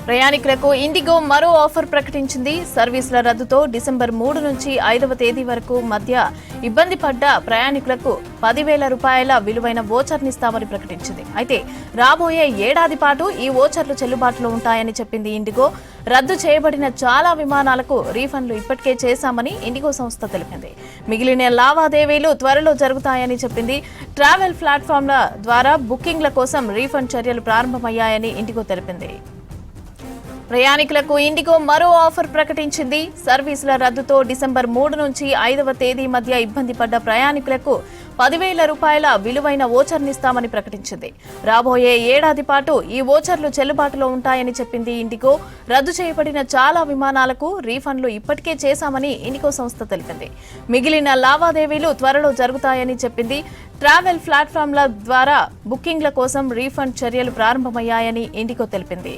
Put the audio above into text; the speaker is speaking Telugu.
ప్రయాణికులకు ఇండిగో మరో ఆఫర్ ప్రకటించింది. సర్వీసుల రద్దుతో డిసెంబర్ 3 నుంచి 5వ తేదీ వరకు మధ్య ఇబ్బంది పడ్డ ప్రయాణికులకు 10,000 రూపాయల విలువైన వోచర్నిస్తామని ప్రకటించింది. అయితే రాబోయే ఏడాది పాటు ఈ వోచర్లు చెల్లుబాటులో ఉంటాయని చెప్పింది ఇండిగో. రద్దు చేయబడిన చాలా విమానాలకు రీఫండ్లు ఇప్పటికే చేశామని ఇండిగో సంస్థ తెలిపింది. మిగిలిన లావాదేవీలు త్వరలో జరుగుతాయని చెప్పింది. ట్రావెల్ ప్లాట్ఫామ్ల ద్వారా బుకింగ్ల కోసం రీఫండ్ చర్యలు ప్రారంభమయ్యాయని ఇండిగో తెలిపింది. ప్రయాణికులకు ఇండిగో మరో ఆఫర్ ప్రకటించింది. సర్వీసుల రద్దుతో డిసెంబర్ 3 నుంచి 5వ తేదీ మధ్య ఇబ్బంది పడ్డ ప్రయాణికులకు 10,000 రూపాయల విలువైన వోచర్నిస్తామని ప్రకటించింది. రాబోయే ఏడాది పాటు ఈ వోచర్లు చెల్లుబాటులో ఉంటాయని చెప్పింది ఇండిగో. రద్దు చేయబడిన చాలా విమానాలకు రీఫండ్లు ఇప్పటికే చేశామని ఇండిగో సంస్థ తెలిపింది. మిగిలిన లావాదేవీలు త్వరలో జరుగుతాయని చెప్పింది. ట్రావెల్ ప్లాట్ఫామ్ల ద్వారా బుకింగ్ల కోసం రీఫండ్ చర్యలు ప్రారంభమయ్యాయని ఇండిగో తెలిపింది.